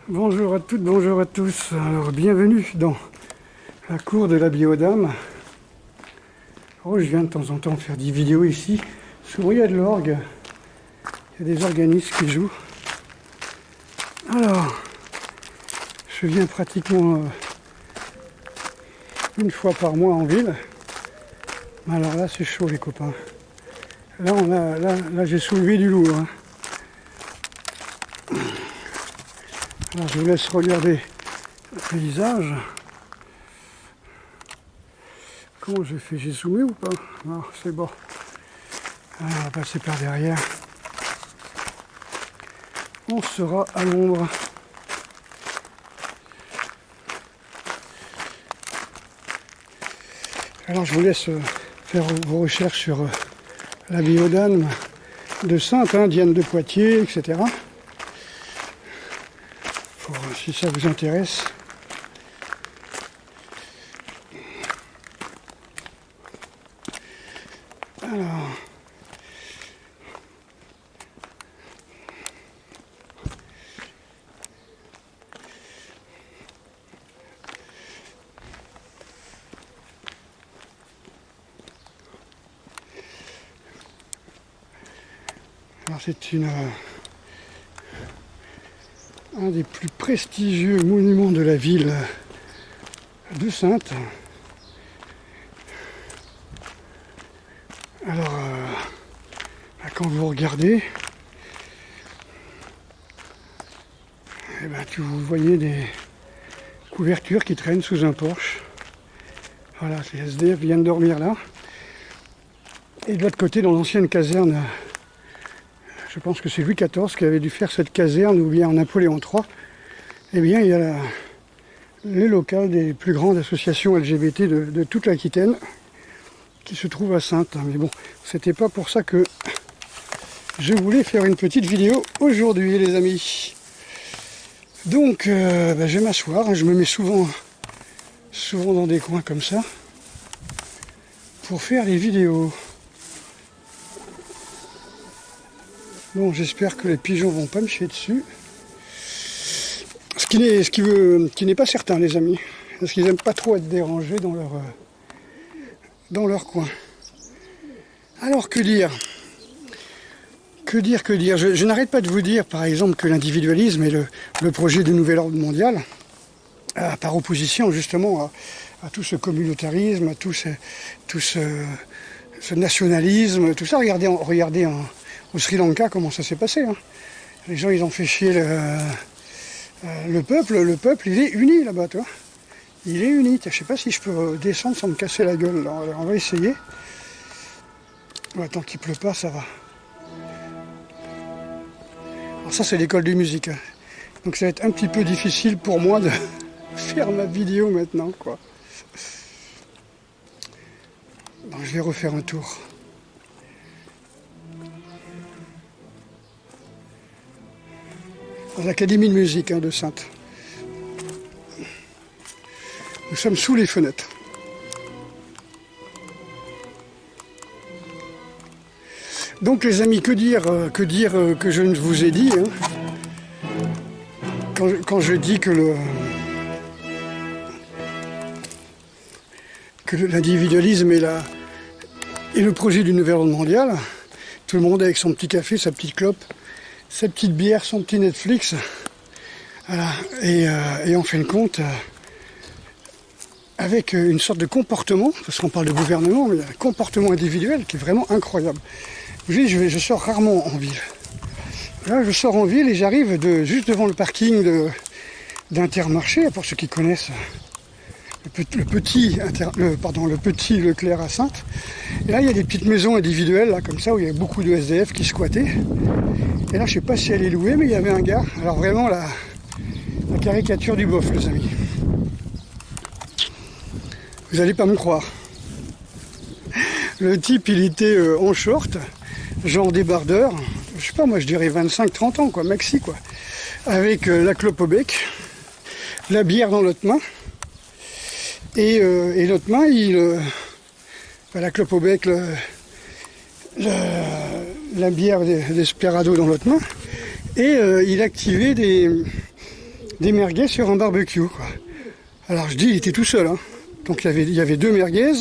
Bonjour à toutes, bonjour à tous. Alors, bienvenue dans la cour de la Biodame. Oh, je viens de temps en temps faire des vidéos ici. Souvent, il y a de l'orgue. Il y a des organismes qui jouent. Alors, je viens pratiquement une fois par mois en ville. Mais alors là, c'est chaud, les copains. Là, j'ai soulevé du lourd. Hein. Alors, je vous laisse regarder le paysage. Comment je fais? J'ai zoomé ou pas? Non, c'est bon. Alors, on va passer par derrière. On sera à l'ombre. Alors, je vous laisse faire vos recherches sur la Biodame de Saintes, hein, Diane de Poitiers, etc. Si ça vous intéresse. Alors c'est un des plus prestigieux monuments de la ville de Saintes. Alors, quand vous regardez, vous voyez des couvertures qui traînent sous un porche. Voilà, les SDF viennent dormir là. Et de l'autre côté, dans l'ancienne caserne, je pense que c'est Louis XIV qui avait dû faire cette caserne, ou bien Napoléon III, eh bien, il y a les locales des plus grandes associations LGBT de toute l'Aquitaine qui se trouvent à Saintes. Mais bon, c'était pas pour ça que je voulais faire une petite vidéo aujourd'hui, les amis. Donc, je vais m'asseoir. Je me mets souvent dans des coins comme ça pour faire les vidéos. Bon, j'espère que les pigeons vont pas me chier dessus. Ce qui n'est pas certain, les amis. Parce qu'ils n'aiment pas trop être dérangés dans leur coin. Alors, que dire? Je n'arrête pas de vous dire, par exemple, que l'individualisme est le projet du nouvel ordre mondial, par opposition, justement, à tout ce communautarisme, à tout ce nationalisme, tout ça. Regardez au Sri Lanka, comment ça s'est passé. Hein. Les gens, ils ont fait chier le peuple. Le peuple, il est uni là-bas, tu vois. Il est uni. Je sais pas si je peux descendre sans me casser la gueule. Là. On va essayer. Ouais, tant qu'il pleut pas, ça va. Alors ça, c'est l'école de musique. Hein. Donc ça va être un petit peu difficile pour moi de faire ma vidéo maintenant, quoi. Donc, je vais refaire un tour. Dans l'académie de musique de Saintes. Nous sommes sous les fenêtres. Donc les amis, que dire que je ne vous ai dit, hein, quand je dis que l'individualisme est le projet du nouvel ordre mondial. Tout le monde avec son petit café, sa petite clope, sa petite bière, son petit Netflix. Voilà. Et en fin de compte, avec une sorte de comportement, parce qu'on parle de gouvernement, mais il y a un comportement individuel qui est vraiment incroyable. Vous voyez, je sors rarement en ville. Là, je sors en ville et j'arrive juste devant le parking d'Intermarché, pour ceux qui connaissent le petit Leclerc à Saintes. Et là, il y a des petites maisons individuelles, là, comme ça, où il y a beaucoup de SDF qui squattaient. Et là, je sais pas si elle est louée, mais il y avait un gars. Alors vraiment, la caricature du bof, les amis. Vous n'allez pas me croire. Le type, il était en short, genre débardeur. Je sais pas, moi, je dirais 25-30 ans, quoi, maxi, quoi. Avec la clope au bec, la bière dans l'autre main. Et l'autre main, la clope au bec, la bière d'Esperado dans l'autre main. Et il activait des merguez sur un barbecue, quoi. Alors je dis, il était tout seul, hein. Donc il y avait 2 merguez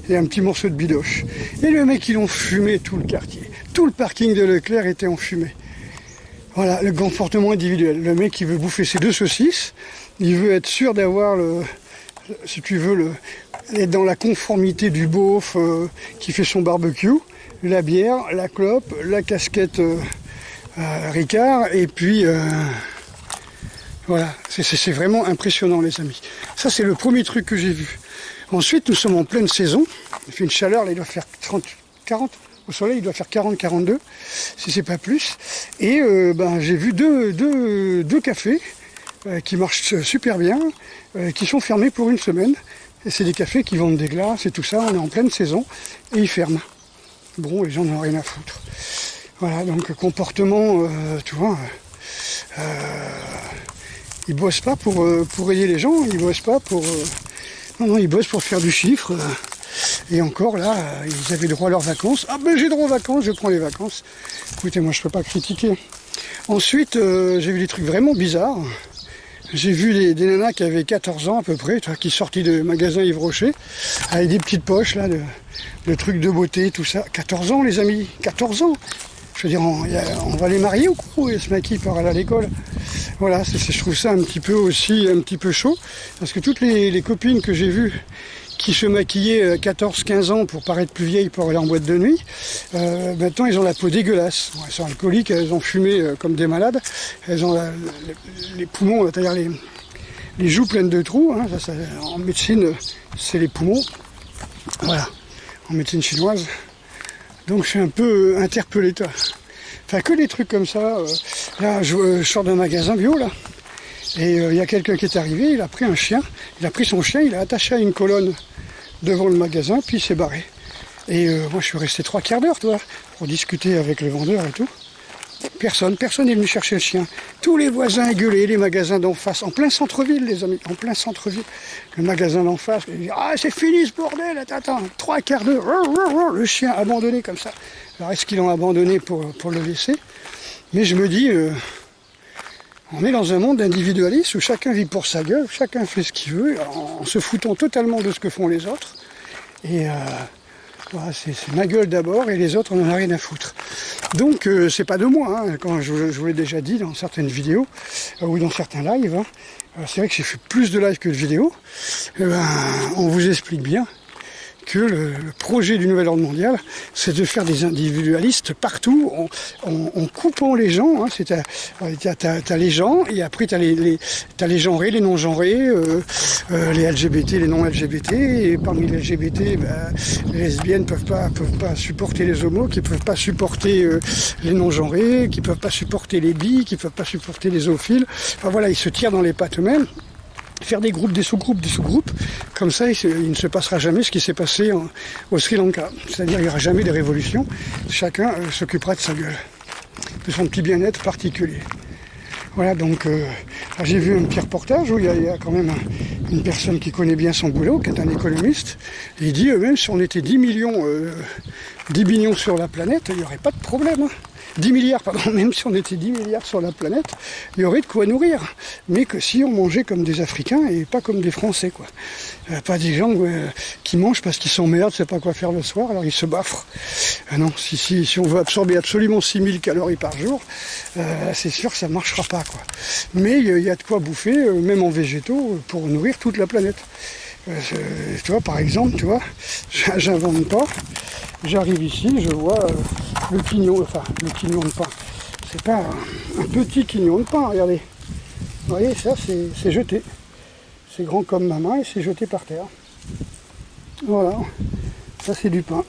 et un petit morceau de bidoche. Et le mec, ils l'ont fumé tout le quartier. Tout le parking de Leclerc était en fumée. Voilà, le comportement individuel. Le mec, il veut bouffer ses 2 saucisses. Il veut être sûr d'avoir si tu veux, être dans la conformité du beauf qui fait son barbecue. La bière, la clope, la casquette Ricard. Et puis, voilà, c'est vraiment impressionnant, les amis. Ça, c'est le premier truc que j'ai vu. Ensuite, nous sommes en pleine saison. Il fait une chaleur, là, il doit faire 40. Au soleil, il doit faire 40-42, si c'est pas plus. Et j'ai vu deux cafés qui marchent super bien, qui sont fermés pour une semaine. Et c'est des cafés qui vendent des glaces et tout ça. On est en pleine saison et ils ferment. Bon, les gens n'ont rien à foutre. Voilà, donc comportement, tu vois, ils bossent pas pour aider les gens, ils bossent pas pour... non, ils bossent pour faire du chiffre. Et encore là, ils avaient droit à leurs vacances. Ah ben j'ai droit aux vacances, je prends les vacances. Écoutez, moi je peux pas critiquer. Ensuite, j'ai vu des trucs vraiment bizarres. J'ai vu des nanas qui avaient 14 ans à peu près, qui sortaient de magasin Yves Rocher, avec des petites poches là, de trucs de beauté, tout ça. 14 ans les amis, 14 ans. Je veux dire, on va les marier ou quoi? Et ce mec qui part à l'école. Voilà, je trouve ça un petit peu chaud. Parce que toutes les copines que j'ai vues qui se maquillaient 14-15 ans pour paraître plus vieilles pour aller en boîte de nuit, maintenant ils ont la peau dégueulasse. Bon, elles sont alcooliques, elles ont fumé comme des malades. Elles ont les poumons, c'est-à-dire les joues pleines de trous. Hein, en médecine, c'est les poumons. Voilà, en médecine chinoise. Donc je suis un peu interpellé, toi. Enfin, que des trucs comme ça. Là, je sors d'un magasin bio, là. Et il y a quelqu'un qui est arrivé, il a pris un chien. Il a pris son chien, il l'a attaché à une colonne devant le magasin, puis il s'est barré. Et moi, je suis resté 3 quarts d'heure, toi, pour discuter avec le vendeur et tout. Personne n'est venu chercher le chien. Tous les voisins gueulaient, les magasins d'en face, en plein centre-ville, les amis, en plein centre-ville. Le magasin d'en face, il dit, ah, c'est fini ce bordel, attends, 3 quarts d'heure, le chien abandonné comme ça. Alors, est-ce qu'ils l'ont abandonné pour le laisser? Mais je me dis, on est dans un monde individualiste où chacun vit pour sa gueule, chacun fait ce qu'il veut, en se foutant totalement de ce que font les autres. Et voilà, c'est ma gueule d'abord et les autres on n'en a rien à foutre. Donc c'est pas de moi, hein, quand je vous l'ai déjà dit dans certaines vidéos ou dans certains lives. Hein. C'est vrai que j'ai fait plus de lives que de vidéos. On vous explique bien que le projet du nouvel ordre mondial, c'est de faire des individualistes partout, en coupant les gens. Hein, t'as les gens, et après t'as les genrés, les non-genrés, les LGBT, les non-LGBT, et parmi les LGBT, les lesbiennes peuvent pas supporter les homos, qui peuvent pas supporter les non-genrés, qui peuvent pas supporter les bi, qui peuvent pas supporter les zoophiles. Enfin voilà, ils se tirent dans les pattes eux-mêmes. Faire des groupes, des sous-groupes, comme ça il ne se passera jamais ce qui s'est passé au Sri Lanka. C'est-à-dire qu'il n'y aura jamais de révolution, chacun s'occupera de sa gueule, de son petit bien-être particulier. Voilà, donc j'ai vu un petit reportage où il y a quand même une personne qui connaît bien son boulot, qui est un économiste, et il dit même si on était 10 millions sur la planète, il n'y aurait pas de problème. Hein. 10 milliards, pardon, même si on était 10 milliards sur la planète, il y aurait de quoi nourrir. Mais que si on mangeait comme des Africains et pas comme des Français, quoi. Pas des gens qui mangent parce qu'ils s'emmerdent, ne savent pas quoi faire le soir, alors ils se baffrent. Non, si on veut absorber absolument 6000 calories par jour, c'est sûr que ça ne marchera pas, quoi. Mais il y a de quoi bouffer, même en végétaux, pour nourrir toute la planète. Tu vois, par exemple, j'invente pas. J'arrive ici, je vois le quignon de pain. C'est pas un petit quignon de pain, regardez. Vous voyez, ça c'est jeté. C'est grand comme ma main et c'est jeté par terre. Voilà, ça c'est du pain.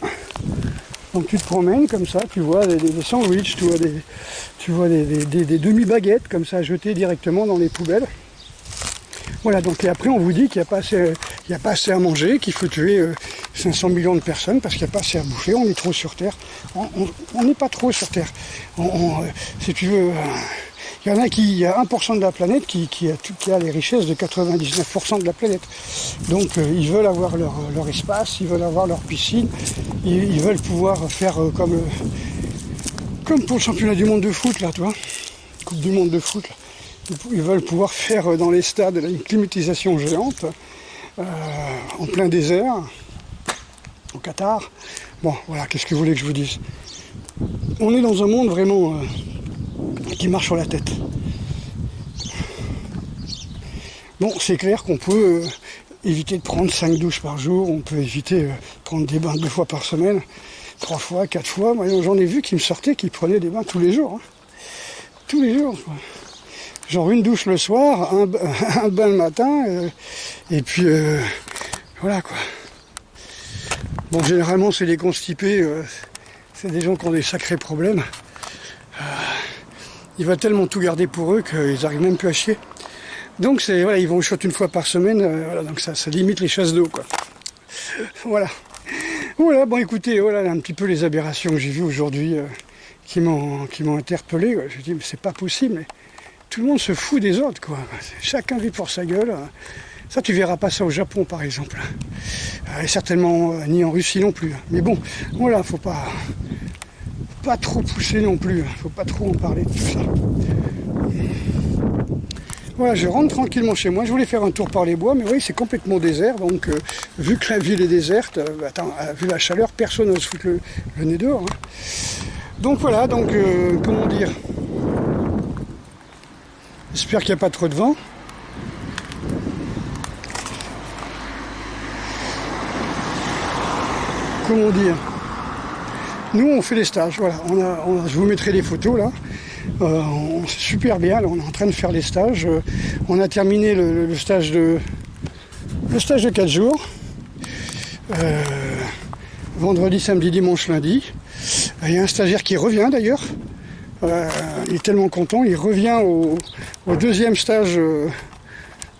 Donc tu te promènes comme ça, tu vois des sandwichs, tu vois des demi-baguettes comme ça jetées directement dans les poubelles. Voilà, donc et après on vous dit qu'il n'y a pas assez à manger, qu'il faut tuer 500 millions de personnes parce qu'il n'y a pas assez à bouffer, on est trop sur Terre. On n'est pas trop sur Terre. Si tu veux, il y a 1% de la planète qui a les richesses de 99% de la planète. Donc ils veulent avoir leur espace, ils veulent avoir leur piscine, ils veulent pouvoir faire comme pour le championnat du monde de foot, là, tu vois, Coupe du monde de foot, là. ils veulent pouvoir faire dans les stades une climatisation géante, en plein désert, au Qatar. Bon, voilà, qu'est-ce que vous voulez que je vous dise? On est dans un monde vraiment qui marche sur la tête. Bon, c'est clair qu'on peut éviter de prendre 5 douches par jour, on peut éviter de prendre des bains 2 fois par semaine, 3 fois, 4 fois. Moi, j'en ai vu qui me sortaient, qui prenaient des bains tous les jours. Hein. Tous les jours. Genre une douche le soir, un bain le matin, et puis voilà quoi. Bon, généralement, c'est des constipés, c'est des gens qui ont des sacrés problèmes. Ils veulent tellement tout garder pour eux qu'ils n'arrivent même plus à chier. Donc, voilà, ils vont au shot une fois par semaine, voilà, donc ça limite les chasses d'eau, quoi. Voilà. Voilà, bon, écoutez, voilà un petit peu les aberrations que j'ai vues aujourd'hui qui m'ont interpellé. Je me dis, mais c'est pas possible, mais tout le monde se fout des autres, quoi. Chacun vit pour sa gueule. Ça, tu verras pas ça au Japon, par exemple. Et certainement ni en Russie non plus. Mais bon, voilà, faut pas trop pousser non plus. Faut pas trop en parler de tout ça. Voilà, je rentre tranquillement chez moi. Je voulais faire un tour par les bois, mais oui, c'est complètement désert. Donc, vu que la ville est déserte, vu la chaleur, personne n'ose foutre le nez dehors. Hein. Donc voilà, comment dire? J'espère qu'il n'y a pas trop de vent. Comment dire? Nous, on fait des stages. Voilà, je vous mettrai des photos là. C'est super bien. Là, on est en train de faire les stages. On a terminé le stage de 4 jours. Vendredi, samedi, dimanche, lundi. Il y a un stagiaire qui revient d'ailleurs. Il est tellement content. Il revient au deuxième stage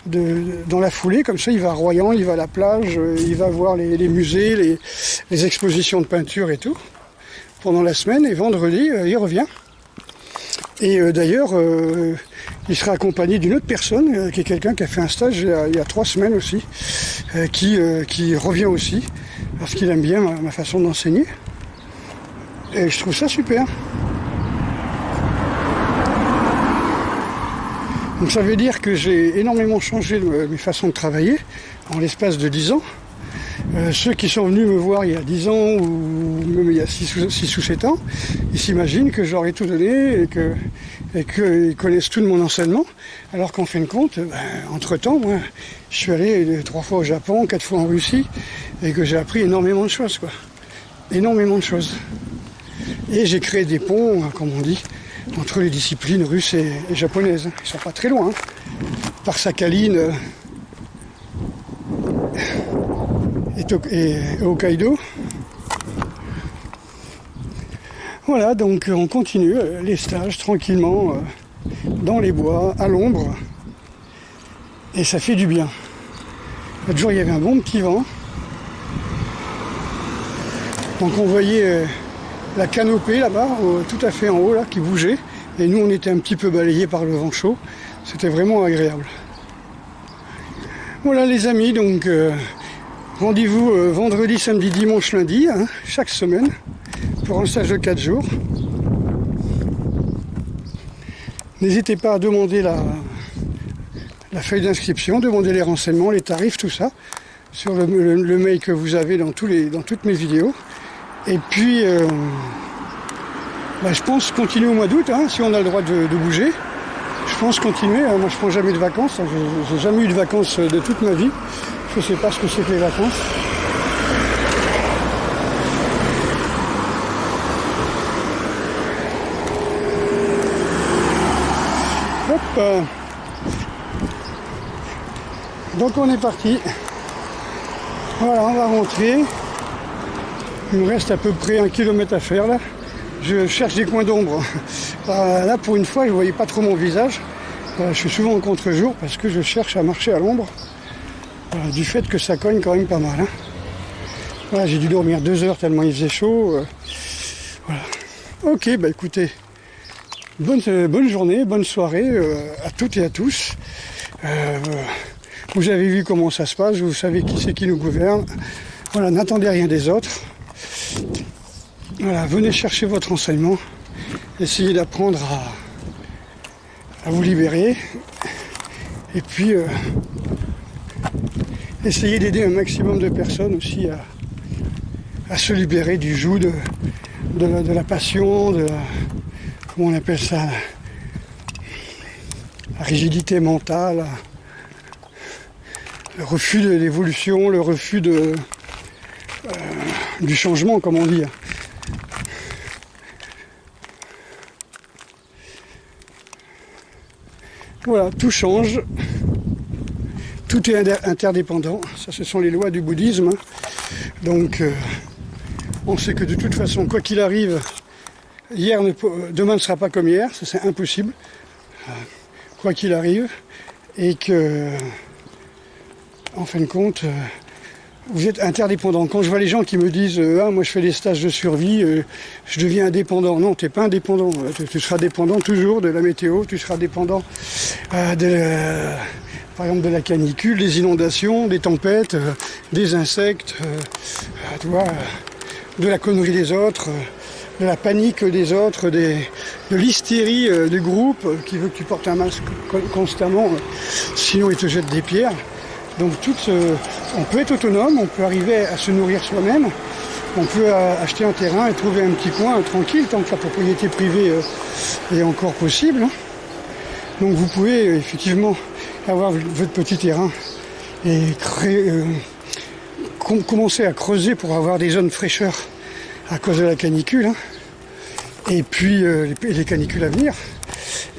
dans la foulée. Comme ça, il va à Royan, il va à la plage, il va voir les musées, les expositions de peinture et tout. Pendant la semaine. Et vendredi, il revient. Et d'ailleurs, il sera accompagné d'une autre personne, qui est quelqu'un qui a fait un stage il y a 3 semaines aussi, qui revient aussi, parce qu'il aime bien ma façon d'enseigner. Et je trouve ça super. Donc ça veut dire que j'ai énormément changé mes façons de travailler en l'espace de 10 ans. Ceux qui sont venus me voir il y a 10 ans ou même il y a 6 ou 7 ans, ils s'imaginent que j'aurais tout donné et qu'ils connaissent tout de mon enseignement, alors qu'en fin de compte, entre-temps, moi, je suis allé 3 fois au Japon, 4 fois en Russie, et que j'ai appris énormément de choses, quoi. Énormément de choses. Et j'ai créé des ponts, comme on dit, entre les disciplines russes et japonaises. Ils sont pas très loin, hein. Par Sakhaline et Hokkaido. Voilà, donc on continue les stages tranquillement dans les bois, à l'ombre, et ça fait du bien. L'autre jour, il y avait un bon petit vent, donc on voyait la canopée là-bas, tout à fait en haut, là, qui bougeait, et nous on était un petit peu balayés par le vent chaud. C'était vraiment agréable. Voilà les amis, donc rendez-vous vendredi, samedi, dimanche, lundi, hein, chaque semaine, pour un stage de 4 jours. N'hésitez pas à demander la feuille d'inscription, demander les renseignements, les tarifs, tout ça, sur le mail que vous avez dans toutes mes vidéos. Et puis, je pense continuer au mois d'août, hein, si on a le droit de bouger. Je pense continuer. Moi, je prends jamais de vacances. J'ai jamais eu de vacances de toute ma vie. Je ne sais pas ce que c'est que les vacances. Hop. Donc on est parti. Voilà, on va rentrer. Il me reste à peu près 1 kilomètre à faire là. Je cherche des coins d'ombre. Là, pour une fois, je ne voyais pas trop mon visage. Je suis souvent en contre-jour parce que je cherche à marcher à l'ombre. Du fait que ça cogne quand même pas mal. Hein. Voilà, j'ai dû dormir 2 heures tellement il faisait chaud. Voilà. Ok, écoutez, bonne journée, bonne soirée à toutes et à tous. Vous avez vu comment ça se passe, vous savez qui c'est qui nous gouverne. Voilà, n'attendez rien des autres. Voilà, venez chercher votre enseignement. Essayez d'apprendre à vous libérer. Et puis, essayez d'aider un maximum de personnes aussi à se libérer du joug de la passion, comment on appelle ça, la rigidité mentale, le refus de l'évolution, le refus du changement, comme on dit. Voilà, tout change, tout est interdépendant, ça ce sont les lois du bouddhisme. Donc on sait que de toute façon, quoi qu'il arrive, demain ne sera pas comme hier, ça c'est impossible, quoi qu'il arrive, et que, en fin de compte, vous êtes interdépendant. Quand je vois les gens qui me disent moi je fais des stages de survie, je deviens indépendant. Non, tu n'es pas indépendant. Tu seras dépendant toujours de la météo, tu seras dépendant par exemple de la canicule, des inondations, des tempêtes, des insectes, tu vois, de la connerie des autres, de la panique des autres, de l'hystérie du groupe qui veut que tu portes un masque constamment, sinon ils te jettent des pierres. Donc on peut être autonome, on peut arriver à se nourrir soi-même, on peut acheter un terrain et trouver un petit coin tranquille tant que la propriété privée est encore possible. Donc vous pouvez effectivement avoir votre petit terrain et commencer à creuser pour avoir des zones fraîcheur à cause de la canicule, et puis les canicules à venir.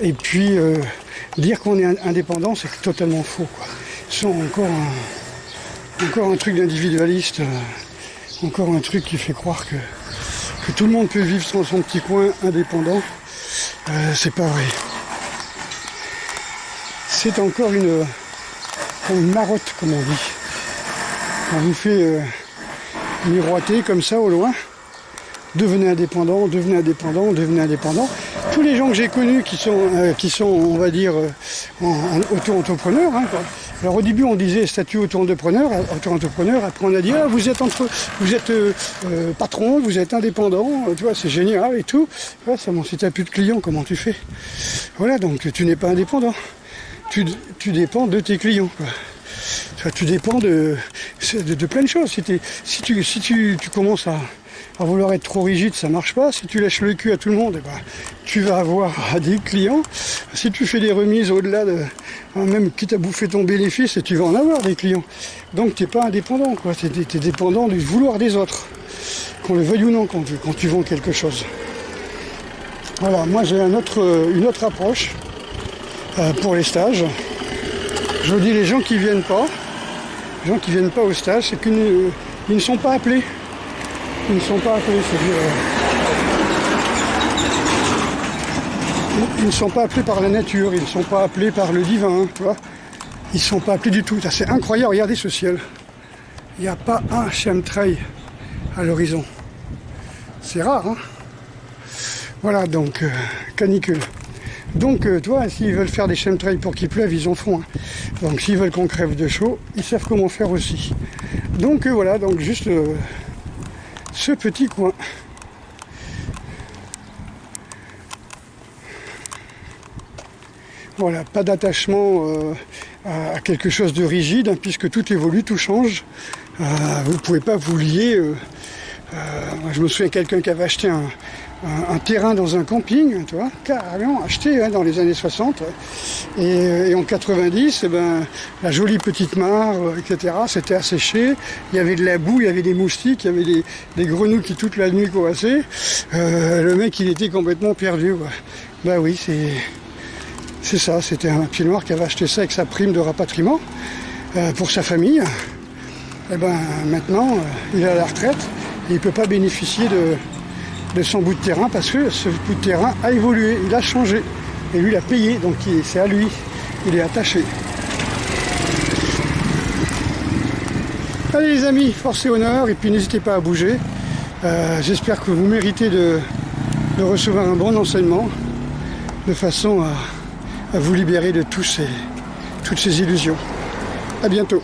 Et puis dire qu'on est indépendant, c'est totalement faux, quoi. C'est encore un truc d'individualiste, encore un truc qui fait croire que tout le monde peut vivre dans son petit coin indépendant. C'est pas vrai. C'est encore une marotte, comme on dit. On vous fait miroiter comme ça au loin. Devenez indépendant, devenez indépendant, devenez indépendant. Tous les gens que j'ai connus qui sont on va dire, auto-entrepreneurs. Alors au début on disait statut auto-entrepreneur, après on a dit vous êtes patron, vous êtes indépendant, tu vois, c'est génial et tout. Ouais, si tu n'as plus de clients, comment tu fais? Voilà, donc tu n'es pas indépendant. Tu dépends de tes clients, quoi. Tu dépends de plein de choses. Si tu commences à vouloir être trop rigide, ça marche pas. Si tu lèches le cul à tout le monde, tu vas avoir des clients. Si tu fais des remises au-delà même quitte à bouffer ton bénéfice, tu vas en avoir des clients. Donc tu n'es pas indépendant, quoi. Tu es dépendant du vouloir des autres, qu'on le veuille ou non, quand tu vends quelque chose. Voilà, moi j'ai une autre approche pour les stages. Je vous dis, les gens qui viennent pas au stage, c'est qu'ils ne sont pas appelés. Ils ne sont pas appelés, c'est-à-dire ils ne sont pas appelés par la nature, ils ne sont pas appelés par le divin, tu vois. Ils ne sont pas appelés du tout. C'est incroyable, regardez ce ciel. Il n'y a pas un chemtrail à l'horizon. C'est rare, hein. Voilà, donc canicule. Donc, toi, s'ils veulent faire des chemtrails pour qu'il pleuve, ils en font. Hein. Donc, s'ils veulent qu'on crève de chaud, ils savent comment faire aussi. Donc, voilà, donc juste ce petit coin. Voilà, pas d'attachement à quelque chose de rigide, hein, puisque tout évolue, tout change. Vous ne pouvez pas vous lier. Je me souviens de quelqu'un qui avait acheté un terrain dans un camping, tu vois, carrément acheté dans les années 60. Et en 90, la jolie petite mare, etc., c'était asséché. Il y avait de la boue, il y avait des moustiques, il y avait des grenouilles qui toute la nuit courassaient. Le mec, il était complètement perdu, quoi. Bah oui, c'est ça, c'était un pied noir qui avait acheté ça avec sa prime de rapatriement pour sa famille. Et maintenant, il est à la retraite et il ne peut pas bénéficier de son bout de terrain parce que ce bout de terrain a évolué, il a changé. Et lui, il a payé, donc c'est à lui, il est attaché. Allez les amis, force et honneur, et puis n'hésitez pas à bouger. J'espère que vous méritez de recevoir un bon enseignement, de façon à vous libérer de toutes ces illusions. À bientôt.